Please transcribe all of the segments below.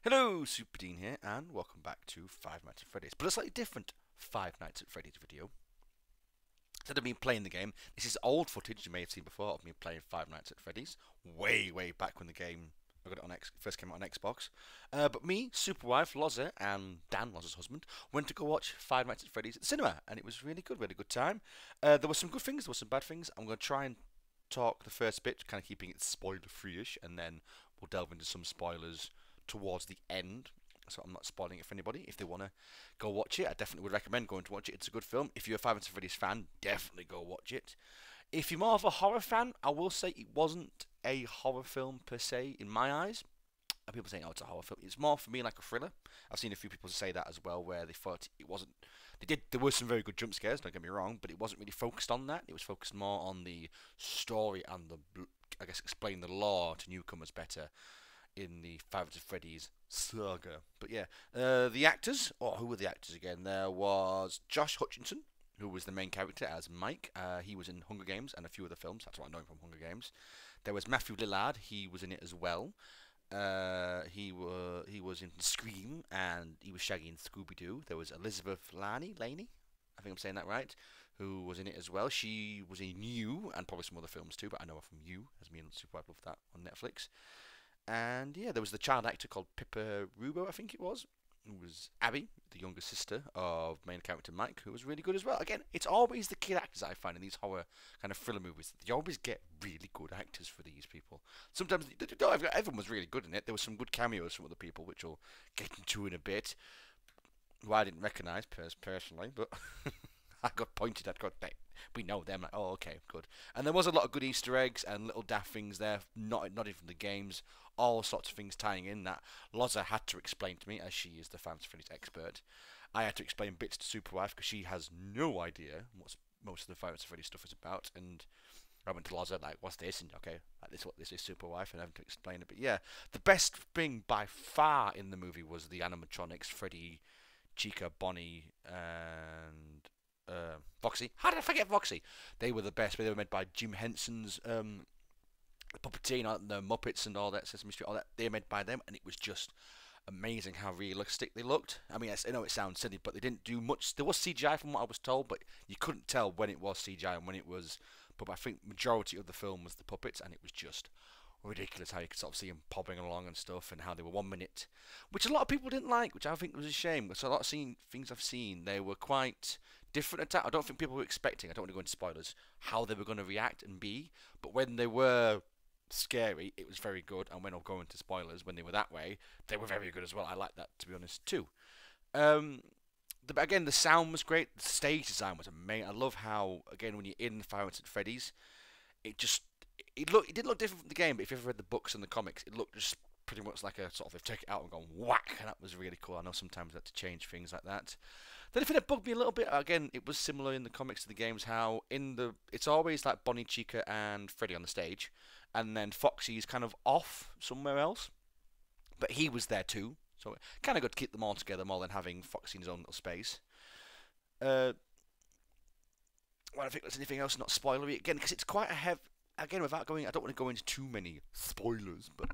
Hello, Superdean here, and welcome back to Five Nights at Freddy's, but a slightly different Five Nights at Freddy's video. Instead of me playing the game, this is old footage you may have seen before of me playing Five Nights at Freddy's, way back when the game I got it on first came out on Xbox. But me, Superwife, Lozza, and Dan, Lozza's husband, went to go watch Five Nights at Freddy's at the cinema, and it was really good. We had a good time. There were some good things, there were some bad things. I'm going to try and talk the first bit, kind of keeping it spoiler-free-ish, and then we'll delve into some spoilers towards the end, so I'm not spoiling it for anybody. If they want to go watch it, I definitely would recommend going to watch it. It's a good film. If you're a Five Nights at Freddy's fan, definitely go watch it. If you're more of a horror fan, I will say it wasn't a horror film per se in my eyes. People saying, "Oh, it's a horror film." It's more for me like a thriller. I've seen a few people say that as well, where they thought it wasn't. There were some very good jump scares. Don't get me wrong, but it wasn't really focused on that. It was focused more on the story and I guess, explain the lore to newcomers better in the Five Nights at Freddy's saga. But yeah, the actors, or who were the actors again? There was Josh Hutcherson, who was the main character as Mike. He was in Hunger Games and a few other films. That's what I know him from, Hunger Games. There was Matthew Lillard. He was in it as well. He was in Scream, and he was Shaggy in Scooby Doo. There was Elizabeth Laney, I think I'm saying that right, who was in it as well. She was in You and probably some other films too, but I know her from You, as me and Superwife love that on Netflix. And yeah, there was the child actor called Pippa Rubo, I think it was, who was Abby, the younger sister of main character Mike, who was really good as well. Again, it's always the kid actors I find in these horror kind of thriller movies. They always get really good actors for these people. Sometimes everyone was really good in it. There were some good cameos from other people, which we'll get into in a bit, who I didn't recognise personally, but I got pointed at. We know them. Like, oh, okay, good. And there was a lot of good Easter eggs and little daft things there, not even from the games. All sorts of things tying in that Lozza had to explain to me, as she is the Five Nights at Freddy's expert. I had to explain bits to Superwife because she has no idea what most of the Five Nights at Freddy's stuff is about. And I went to Lozza like, "What's this?" And okay, like, this is what this is, Superwife, and I have to explain it. But yeah, the best thing by far in the movie was the animatronics: Freddy, Chica, Bonnie, and Foxy. How did I forget Foxy? They were the best. They were made by Jim Henson's puppeteer, and the Muppets and all that, Sesame Street, all that. They were made by them, and it was just amazing how realistic they looked. I mean, I know it sounds silly, but they didn't do much. There was CGI from what I was told, but you couldn't tell when it was CGI and when it was. But I think majority of the film was the puppets, and it was just ridiculous how you could sort of see them popping along and stuff, and how they were 1 minute, which a lot of people didn't like, which I think was a shame. So a lot of things I've seen, they were quite different. I don't think people were expecting. I don't want to go into spoilers how they were going to react and be, but when they were scary, it was very good. And when I'll go into spoilers, when they were that way, they were very good as well. I like that, to be honest, too. Um, again, the sound was great. The stage design was amazing. I love how, again, when you're in Five Nights at Freddy's, it just it did look different from the game. But if you've ever read the books and the comics, it looked just pretty much like a sort of they've taken it out and gone whack, and that was really cool. I know sometimes they had to change things like that. The only thing that bugged me a little bit, again, it was similar in the comics to the games. How it's always like Bonnie, Chica, and Freddy on the stage, and then Foxy's kind of off somewhere else, but he was there too. So kind of good to keep them all together more than having Foxy in his own little space. Uh, well, I think there's anything else not spoilery again, because it's quite a heavy. Again, without going, I don't want to go into too many spoilers, but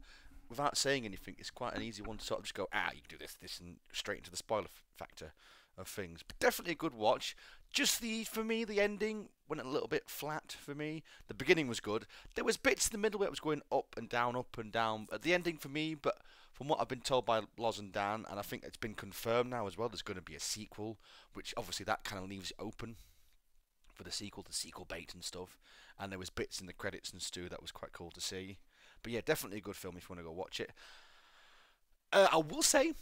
without saying anything, it's quite an easy one to sort of just go, you can do this, and straight into the spoiler factor of things. But definitely a good watch. Just for me, the ending went a little bit flat for me. The beginning was good. There was bits in the middle where it was going up and down, at the ending for me, but from what I've been told by Loz and Dan, and I think it's been confirmed now as well, there's going to be a sequel, which obviously that kind of leaves it open for the sequel bait and stuff. And there was bits in the credits and stuff that was quite cool to see. But yeah, definitely a good film if you want to go watch it. I will say,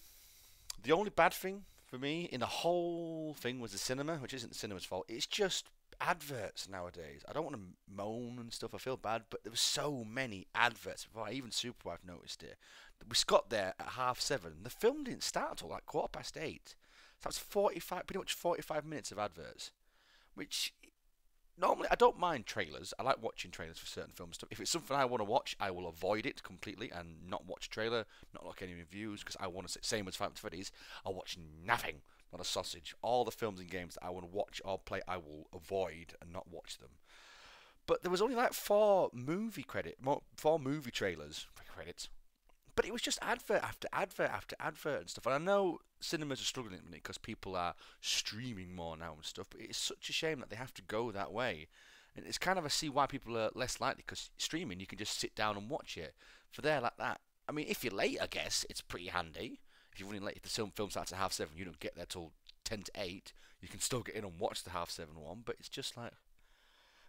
the only bad thing for me in the whole thing was the cinema, which isn't the cinema's fault. It's just adverts nowadays. I don't want to moan and stuff. I feel bad, but there were so many adverts before even Superwife noticed it. We got there at 7:30. The film didn't start until like 8:15. So that's pretty much 45 minutes of adverts, which normally I don't mind trailers. I like watching trailers for certain film stuff. If it's something I want to watch, I will avoid it completely and not watch trailer, not look at any reviews, because I want to say, same as Five Nights at Freddy's, I'll watch nothing, not a sausage. All the films and games that I want to watch or play, I will avoid and not watch them. But there was only like four movie trailers, credits, But it was just advert after advert after advert and stuff. And I know cinemas are struggling at the minute because people are streaming more now and stuff. But it's such a shame that they have to go that way. And it's kind of I see why people are less likely because streaming you can just sit down and watch it. For there like that, I mean, if you're late, I guess it's pretty handy. If you're running late, if the film starts at 7:30, you don't get there till 10 to 8. You can still get in and watch the 7:30 one. But it's just like,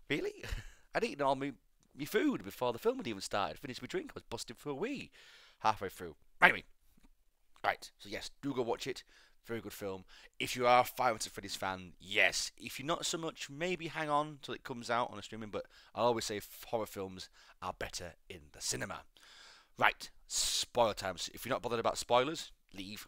really? I'd eaten all my food before the film had even started. Finished my drink. I was busted for a wee halfway through. Anyway, right. So yes, do go watch it. Very good film. If you are a Five Nights at Freddy's fan, yes. If you're not so much, maybe hang on till it comes out on a streaming. But I always say horror films are better in the cinema. Right. Spoiler time. So if you're not bothered about spoilers, leave.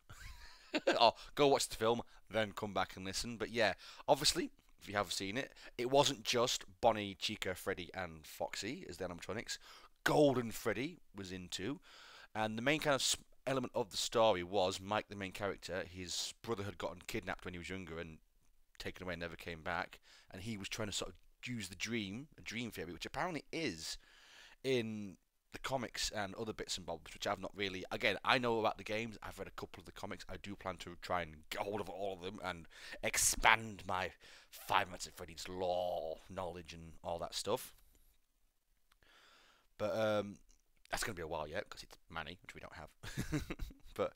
Or go watch the film, then come back and listen. But yeah, obviously, if you have seen it, it wasn't just Bonnie, Chica, Freddy, and Foxy as the animatronics. Golden Freddy was in too. And the main kind of element of the story was Mike, the main character. His brother had gotten kidnapped when he was younger and taken away and never came back. And he was trying to sort of use a dream theory, which apparently is in the comics and other bits and bobs, which I've not really. Again, I know about the games. I've read a couple of the comics. I do plan to try and get hold of all of them and expand my Five Nights at Freddy's lore knowledge and all that stuff. But that's going to be a while yet because it's Manny, which we don't have. But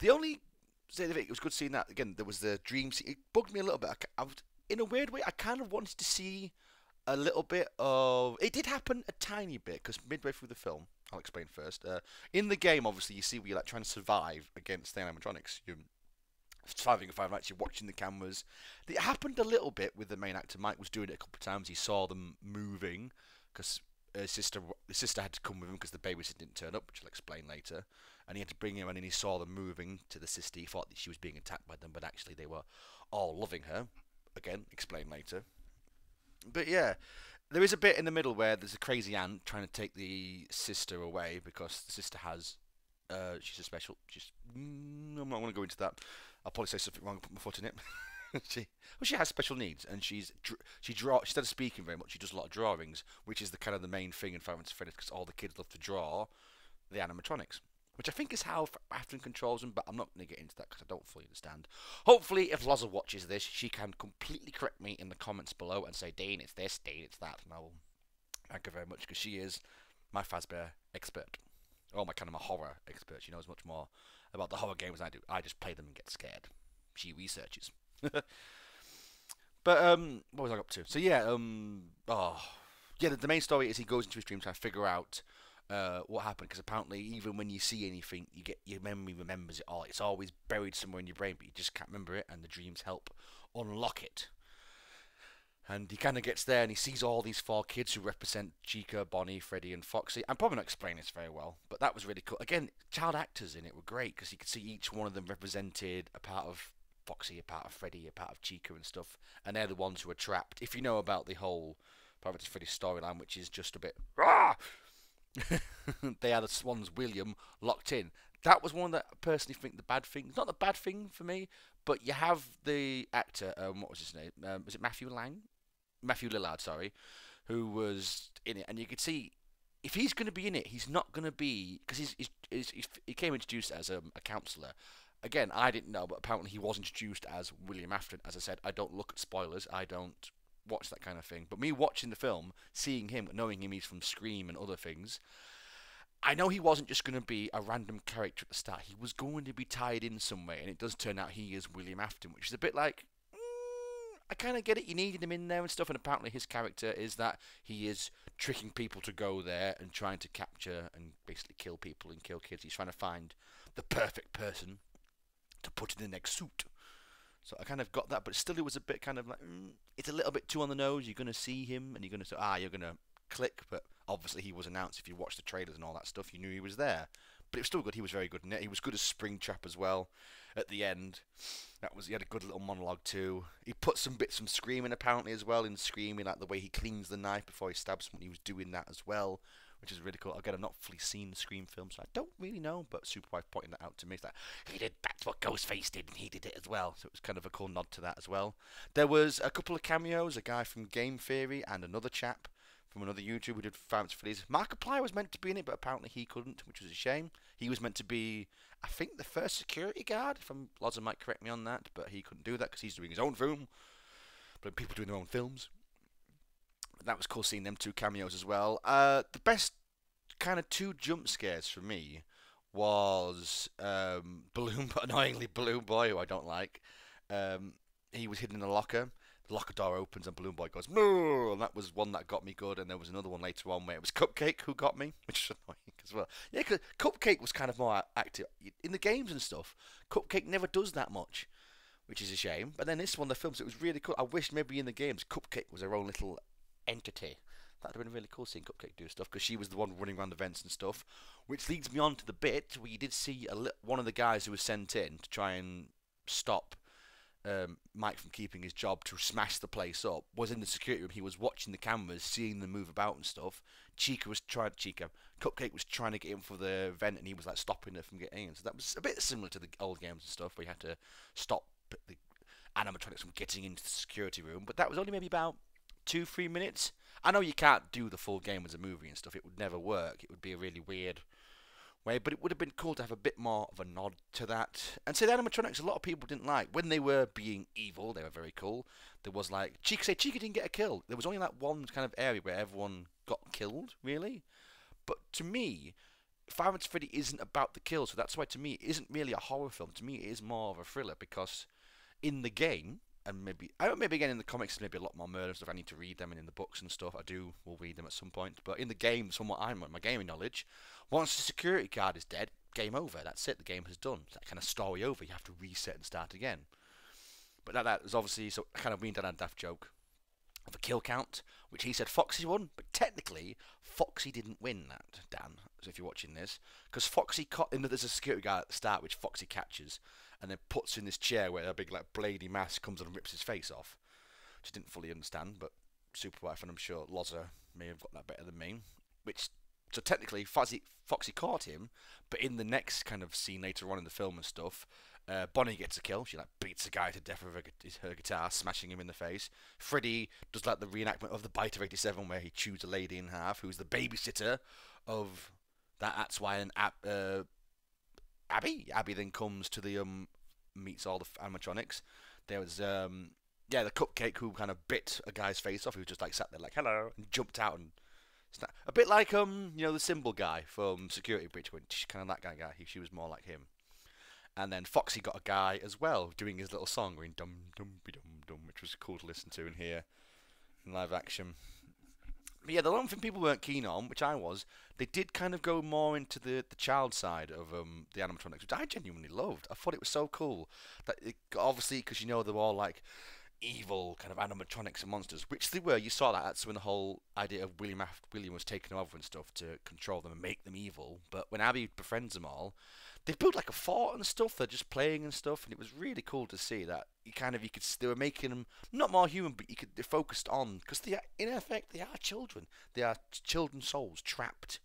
the only say of it was good seeing that again. There was the dream scene. It bugged me a little bit. I was, in a weird way, I kind of wanted to see a little bit of. It did happen a tiny bit because midway through the film, I'll explain first. In the game, obviously, you see where you're like trying to survive against the animatronics. You're surviving a Five Nights. You're watching the cameras. It happened a little bit with the main actor. Mike was doing it a couple of times. He saw them moving because his sister had to come with him because the babysitter didn't turn up, which I'll explain later. And he had to bring him, and then he saw them moving to the sister. He thought that she was being attacked by them, but actually they were all loving her. Again, explain later. But yeah, there is a bit in the middle where there's a crazy aunt trying to take the sister away because the sister has, she's a special. I'm not going to go into that. I'll probably say something wrong and put my foot in it. She has special needs, and she instead of speaking very much, she does a lot of drawings, which is the kind of the main thing in Five Nights at Freddy's because all the kids love to draw the animatronics, which I think is how Afton controls them. But I'm not going to get into that because I don't fully understand. Hopefully, if Loza watches this, she can completely correct me in the comments below and say, "Dean, it's this. Dean, it's that." And I will thank her very much because she is my Fazbear expert, or my kind of a horror expert. She knows much more about the horror games than I do. I just play them and get scared. She researches. But what was I up to? So yeah, the main story is he goes into his dream trying to figure out what happened because apparently even when you see anything, you get your memory remembers it all. It's always buried somewhere in your brain, but you just can't remember it, and the dreams help unlock it. And he kind of gets there and he sees all these 4 kids who represent Chica, Bonnie, Freddy, and Foxy. I'm probably not explaining this very well, but that was really cool. Again, child actors in it were great because you could see each one of them represented a part of Foxy, a part of Freddy, a part of Chica and stuff, and they're the ones who are trapped. If you know about the whole Private Freddy storyline, which is just a bit rah! They are the ones William locked in. That was one that I personally think the bad thing. It's not the bad thing for me, but you have the actor. What was his name? Was it Matthew Lillard, sorry, who was in it, and you could see if he's going to be in it, he's not going to be because he came introduced as a counsellor. Again, I didn't know, but apparently he was introduced as William Afton. As I said, I don't look at spoilers. I don't watch that kind of thing. But me watching the film, seeing him, knowing him, he's from Scream and other things, I know he wasn't just going to be a random character at the start. He was going to be tied in somewhere, and it does turn out he is William Afton, which is a bit like, I kind of get it. You needed him in there and stuff, and apparently his character is that he is tricking people to go there and trying to capture and basically kill people and kill kids. He's trying to find the perfect person to put in the next suit. So I kind of got that, but still it was a bit kind of like, it's a little bit too on the nose. You're going to see him and you're going to say, you're going to click, but obviously he was announced. If you watch the trailers and all that stuff, you knew he was there. But it was still good. He was very good in it. He was good as Springtrap as well at the end. He had a good little monologue too. He put some bits from Screaming apparently as well in Screaming, like the way he cleans the knife before he stabs someone. He was doing that as well, which is really cool. Again, I've not fully seen the Scream film, so I don't really know, but Superwife pointing that out to me. It's like, that's what Ghostface did, and he did it as well. So it was kind of a cool nod to that as well. There was a couple of cameos, a guy from Game Theory and another chap from another YouTuber who did Five Nights at Freddy's. Markiplier was meant to be in it, but apparently he couldn't, which was a shame. He was meant to be, I think, the first security guard. If Loza might correct me on that, but he couldn't do that because he's doing his own film. But people doing their own films. That was cool seeing them two cameos as well. The best kind of two jump scares for me was annoyingly Balloon Boy, who I don't like. He was hidden in a locker. The locker door opens and Balloon Boy goes, "Moo!" And that was one that got me good. And there was another one later on where it was Cupcake who got me, which was annoying as well. Yeah, because Cupcake was kind of more active in the games and stuff. Cupcake never does that much, which is a shame. But then this one, the films, it was really cool. I wish maybe in the games Cupcake was her own little entity. That would have been really cool seeing Cupcake do stuff because she was the one running around the vents and stuff. Which leads me on to the bit where you did see one of the guys who was sent in to try and stop Mike from keeping his job to smash the place up was in the security room. He was watching the cameras, seeing them move about and stuff. Cupcake was trying to get in for the vent, and he was like stopping her from getting in. So that was a bit similar to the old games and stuff, where you had to stop the animatronics from getting into the security room. But that was only maybe about 2-3 minutes. I know you can't do the full game as a movie and stuff. It would never work. It would be a really weird way, but it would have been cool to have a bit more of a nod to that. And so the animatronics, a lot of people didn't like. When they were being evil, they were very cool. There was like, Chica didn't get a kill. There was only that one kind of area where everyone got killed, really. But to me, Five Nights at Freddy isn't about the kill, so that's why to me it isn't really a horror film. To me it is more of a thriller, because in the game, and maybe again in the comics, maybe a lot more murder stuff. I need to read them, and in the books and stuff, will read them at some point. But in the games, from what I'm my gaming knowledge, once the security guard is dead, game over. That's it. The game has done. It's that kind of story over. You have to reset and start again. But that was obviously so. I kind of weaned down a daft joke of a kill count, which he said Foxy won, but technically Foxy didn't win that, Dan. So if you're watching this, because Foxy caught, there's a security guard at the start which Foxy catches, and then puts in this chair where a big like bladey mask comes on and rips his face off, which I didn't fully understand, but super wife, and I'm sure Loza may have got that better than me. Which so technically Foxy caught him, but in the next kind of scene later on in the film and stuff, Bonnie gets a kill. She like beats a guy to death with her guitar, smashing him in the face. Freddy does like the reenactment of the Bite of '87, where he chews a lady in half, who's the babysitter of that. That's why Abby then comes to the meets all the animatronics. There was the Cupcake who kind of bit a guy's face off, who just like sat there like hello and jumped out and a bit like the Symbol guy from Security Breach, which kind of that guy. She was more like him. And then Foxy got a guy as well doing his little song, going dum dum be dum dum, which was cool to listen to and hear in live action. But yeah, the one thing people weren't keen on, which I was, they did kind of go more into the child side of the animatronics, which I genuinely loved. I thought it was so cool that obviously because they're all like evil kind of animatronics and monsters, which they were. You saw that. That's when the whole idea of William was taking over and stuff to control them and make them evil. But when Abby befriends them all, they built like a fort and stuff. They're just playing and stuff, and it was really cool to see that they were making them not more human, but they focused on, because in effect they are children. They are children's souls trapped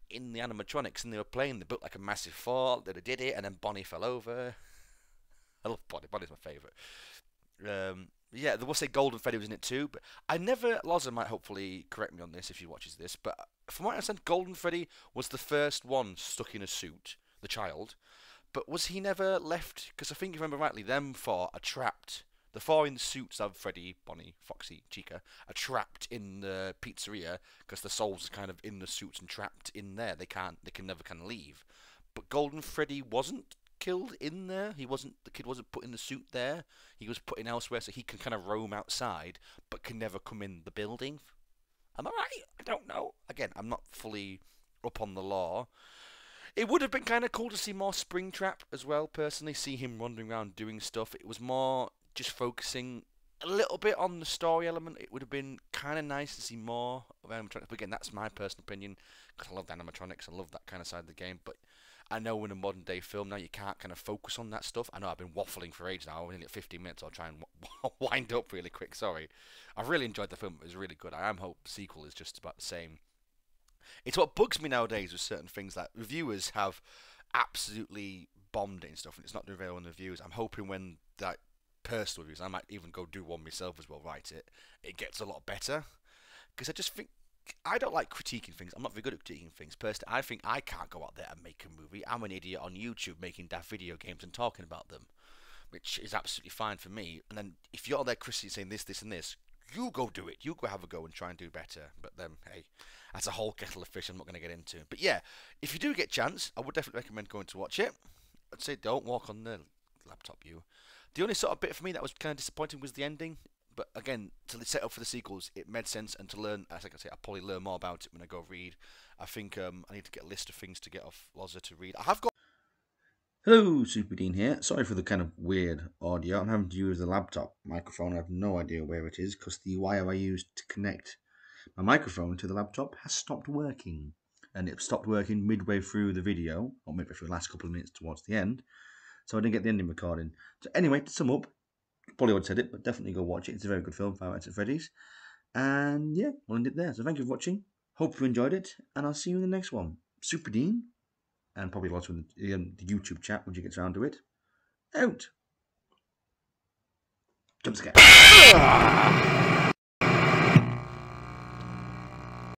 in the animatronics, and they were playing. They built like a massive fort. They did it, and then Bonnie fell over. I love Bonnie. Bonnie's my favourite. Yeah, there was say Golden Freddy was in it too, but Loza might hopefully correct me on this if she watches this, but from what I understand, Golden Freddy was the first one stuck in a suit, the child, but was he never left? Because I think, if I remember rightly, them four are trapped. The four in the suits of Freddy, Bonnie, Foxy, Chica are trapped in the pizzeria because the souls are kind of in the suits and trapped in there. They can never kind of leave. But Golden Freddy wasn't killed in there. The kid wasn't put in the suit there. He was put in elsewhere, so he can kind of roam outside, but can never come in the building. Am I right? I don't know. Again, I'm not fully up on the law. It would have been kind of cool to see more Springtrap as well, personally. See him wandering around doing stuff. It was more just focusing a little bit on the story element. It would have been kind of nice to see more of animatronics. But again, that's my personal opinion, because I love the animatronics. I love that kind of side of the game. But I know in a modern day film now you can't kind of focus on that stuff. I know I've been waffling for ages now. I'm only at 15 minutes. I'll try and wind up really quick. Sorry. I've really enjoyed the film. It was really good. I hope the sequel is just about the same. It's what bugs me nowadays with certain things that reviewers have absolutely bombed it and stuff, and it's not doing very well in the reviews. I'm hoping when that personal reviews, I might even go do one myself as well, write it gets a lot better. Because I just think I don't like critiquing things. I'm not very good at critiquing things. Personally, I think I can't go out there and make a movie. I'm an idiot on YouTube making daft video games and talking about them, which is absolutely fine for me. And then if you're there critically saying this, this, and this, you go do it. You go have a go and try and do better. But then, hey, that's a whole kettle of fish I'm not going to get into. But yeah, if you do get a chance, I would definitely recommend going to watch it. I'd say don't walk on the laptop, you. The only sort of bit for me that was kind of disappointing was the ending. But again, to set up for the sequels, it made sense. And to learn, as I can say, I'll probably learn more about it when I go read. I think I need to get a list of things to get off Loza to read. I have got. Hello, Superdean here. Sorry for the kind of weird audio. I'm having to use the laptop microphone. I have no idea where it is because the wire I used to connect my microphone to the laptop has stopped working. And it stopped working midway through the video, or midway through the last couple of minutes towards the end. So I didn't get the ending recording. So anyway, to sum up, probably would have said it, but definitely go watch it. It's a very good film, 5 Nights at Freddy's. And yeah, we'll end it there. So thank you for watching. Hope you enjoyed it, and I'll see you in the next one. Superdean, and probably lots of the YouTube chat when you get around to it. Out. Jump scare.